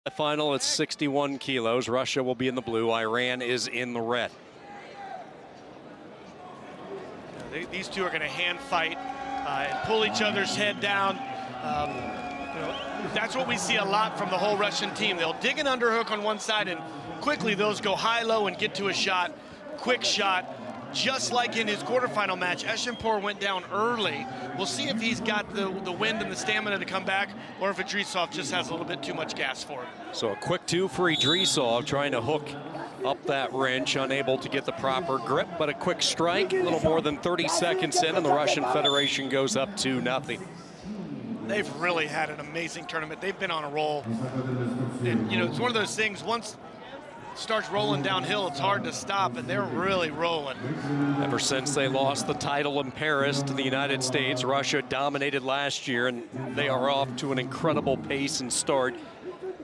The final, it's 61 kilos. Russia will be in the blue. Iran is in the red. These two are going to hand fight and pull each other's head down. That's what we see a lot from the whole Russian team. They'll dig an underhook on one side and quickly those go high-low and get to a shot, quick shot. Just like in his quarterfinal match, EHSANPOOR went down early. We'll see if he's got the wind and the stamina to come back, or if IDRISOV just has a little bit too much gas for him. So a quick two for IDRISOV, trying to hook up that wrench, unable to get the proper grip, but a quick strike, a little more than 30 seconds in, and the Russian Federation goes up 2-0. They've really had an amazing tournament. They've been on a roll. And, it's one of those things, once starts rolling downhill, it's hard to stop, and they're really rolling. Ever since they lost the title in Paris to the United States, Russia dominated last year, and they are off to an incredible pace and start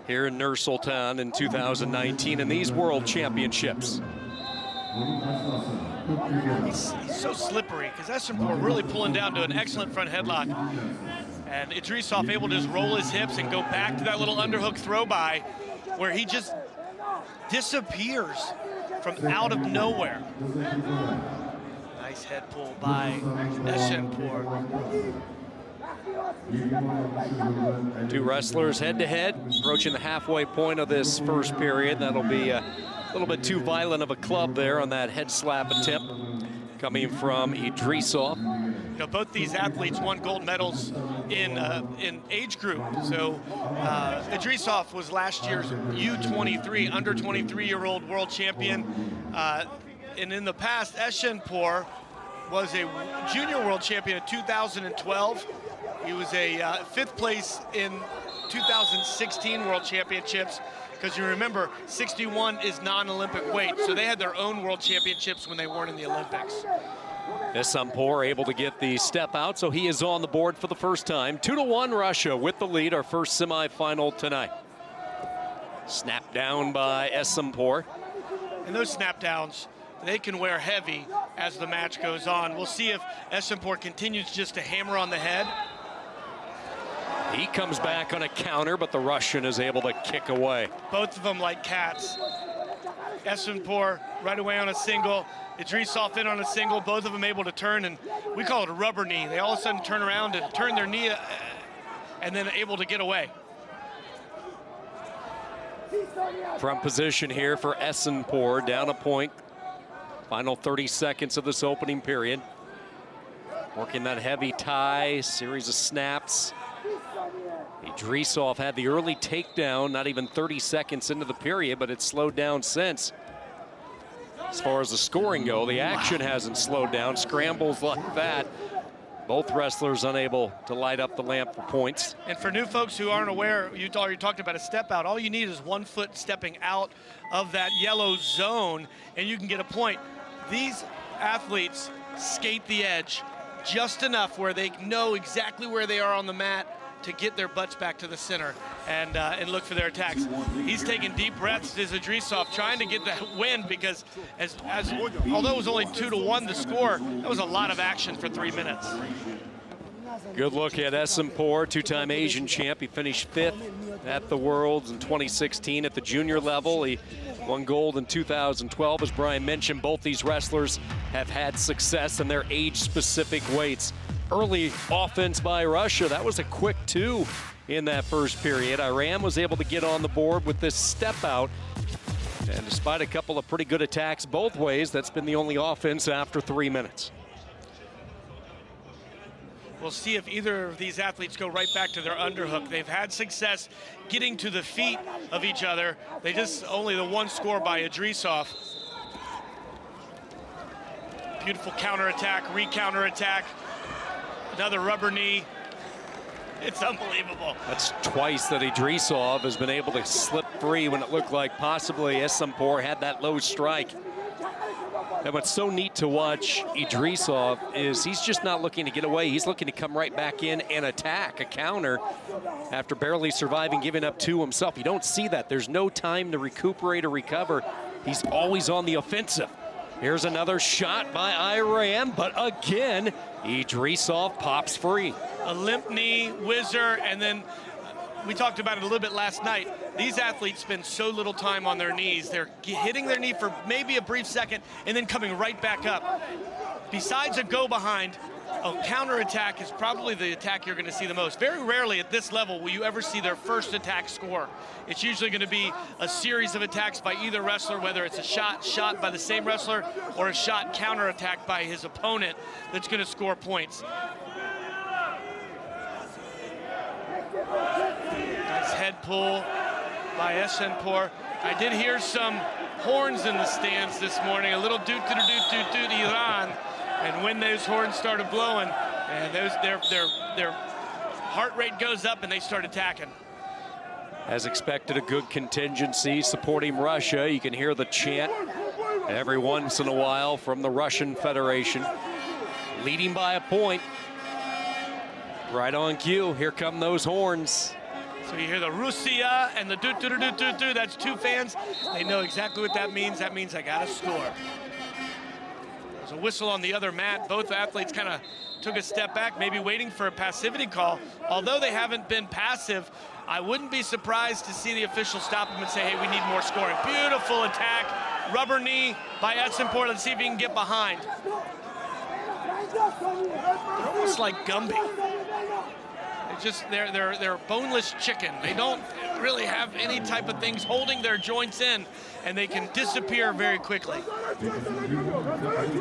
here in Nur Sultan in 2019 in these World Championships. He's so slippery, because EHSANPOOR really pulling down to an excellent front headlock. And IDRISOV able to just roll his hips and go back to that little underhook throw by, where he just disappears from out of nowhere. Nice head pull by EHSANPOOR. Two wrestlers head-to-head, approaching the halfway point of this first period. That'll be a little bit too violent of a club there on that head slap attempt coming from IDRISOV. Both these athletes won gold medals in age group. So IDRISOV was last year's U23, under 23-year-old world champion. And in the past, EHSANPOOR was a junior world champion in 2012. He was a fifth place in 2016 World Championships, because you remember, 61 is non-Olympic weight, so they had their own World Championships when they weren't in the Olympics. EHSANPOOR able to get the step out, so he is on the board for the first time. 2-1 Russia with the lead, our first semifinal tonight. Snap down by EHSANPOOR. And those snap downs, they can wear heavy as the match goes on. We'll see if EHSANPOOR continues just to hammer on the head. He comes back on a counter, but the Russian is able to kick away. Both of them like cats. EHSANPOOR right away on a single. IDRISOV in on a single, both of them able to turn, and we call it a rubber knee. They all of a sudden turn around and turn their knee and then able to get away. Front position here for EHSANPOOR, down a point. Final 30 seconds of this opening period. Working that heavy tie, series of snaps. IDRISOV had the early takedown, not even 30 seconds into the period, but it's slowed down since. As far as the scoring go, the action hasn't slowed down. Scrambles like that. Both wrestlers unable to light up the lamp for points. And for new folks who aren't aware, you already talked about a step out. All you need is 1 foot stepping out of that yellow zone, and you can get a point. These athletes skate the edge just enough where they know exactly where they are on the mat to get their butts back to the center and look for their attacks. He's taking deep breaths as IDRISOV, trying to get that win, because although it was only 2-1 the score, that was a lot of action for 3 minutes. Good look at EHSANPOOR, two-time Asian champ. He finished 5th at the Worlds in 2016 at the junior level. He won gold in 2012. As Brian mentioned, both these wrestlers have had success in their age-specific weights. Early offense by Russia. That was a quick 2 in that first period. Iran was able to get on the board with this step out. And despite a couple of pretty good attacks both ways, that's been the only offense after 3 minutes. We'll see if either of these athletes go right back to their underhook. They've had success getting to the feet of each other. They just only the one score by IDRISOV. Beautiful counterattack, re-counterattack. Another rubber knee. It's unbelievable. That's twice that IDRISOV has been able to slip free when it looked like possibly EHSANPOOR had that low strike. And what's so neat to watch IDRISOV is he's just not looking to get away. He's looking to come right back in and attack, a counter, after barely surviving, giving up 2 himself. You don't see that. There's no time to recuperate or recover. He's always on the offensive. Here's another shot by Iran, but again, IDRISOV pops free. A limp knee, whizzer, and then we talked about it a little bit last night. These athletes spend so little time on their knees. They're hitting their knee for maybe a brief second and then coming right back up. Besides a go behind, a counterattack is probably the attack you're going to see the most. Very rarely at this level will you ever see their first attack score. It's usually going to be a series of attacks by either wrestler, whether it's a shot by the same wrestler or a shot counterattack by his opponent that's going to score points. Nice head pull by EHSANPOor. I did hear some horns in the stands this morning, a little doot-doot-doot-doot-doot Iran. And when those horns started blowing, and their heart rate goes up and they start attacking. As expected, a good contingency supporting Russia. You can hear the chant every once in a while from the Russian Federation. Leading by a point. Right on cue, here come those horns. So you hear the Russia and the doot-doot-doot-doot-doot. That's two fans. They know exactly what that means. That means I got to score. A whistle on the other mat. Both athletes kind of took a step back, maybe waiting for a passivity call. Although they haven't been passive, I wouldn't be surprised to see the official stop them and say, hey, we need more scoring. Beautiful attack, rubber knee by EHSANPOor. Let's see if he can get behind. They're almost like Gumby. They're boneless chicken. They don't really have any type of things holding their joints in, and they can disappear very quickly.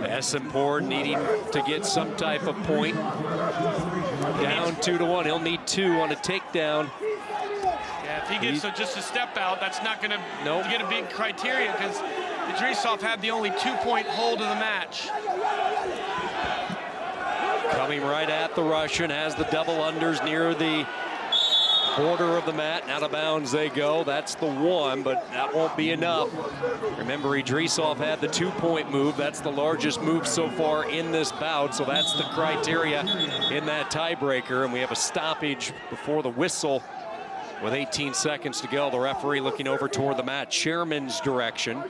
EHSANPOor needing to get some type of point. Down 2-1. He'll need 2 on a takedown. Yeah, if he gets just a step out, that's not going to get a big criteria, because IDRISOV had the only 2-point hold of the match. Coming right at the Russian, has the double unders near the border of the mat, and out of bounds they go. That's the 1, but that won't be enough. Remember, IDRISOV had the 2-point move. That's the largest move so far in this bout, so that's the criteria in that tiebreaker, and we have a stoppage before the whistle with 18 seconds to go. The referee looking over toward the mat chairman's direction.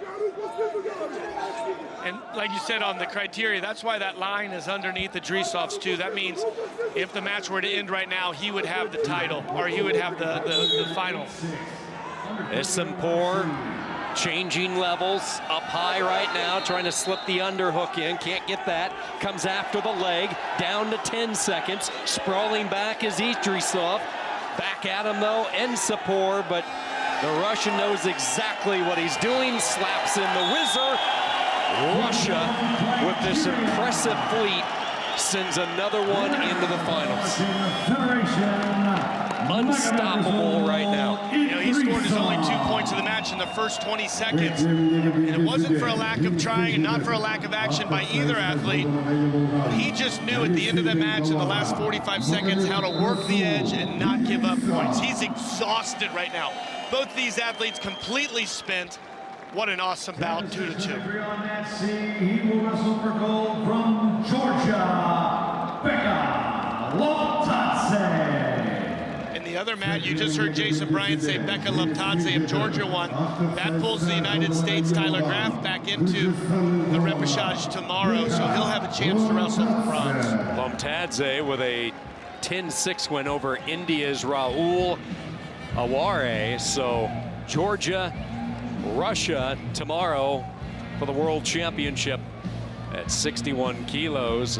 And like you said on the criteria, that's why that line is underneath IDRISOV's too. That means if the match were to end right now, he would have the title, or he would have the final. EHSANPOor changing levels, up high right now, trying to slip the underhook in, can't get that. Comes after the leg, down to 10 seconds. Sprawling back is IDRISOV. Back at him though, EHSANPOor, but the Russian knows exactly what he's doing, slaps in the whizzer. Russia, with this impressive fleet, sends another one into the finals. Unstoppable right now. You know, he scored his only 2 points of the match in the first 20 seconds. And it wasn't for a lack of trying and not for a lack of action by either athlete. But he just knew at the end of the match in the last 45 seconds how to work the edge and not give up points. He's exhausted right now. Both these athletes completely spent. What an awesome bout, 2-2. He will wrestle for gold from Georgia, Becca Loptadze. In the other mat, you just heard Jason Bryant say Becca Loptadze of Georgia won. That pulls the United States Tyler Graf back into the repechage tomorrow, so he'll have a chance to wrestle for bronze. Loptadze with a 10-6 win over India's Rahul Aware. So Georgia, Russia tomorrow for the World Championship at 61 kilos.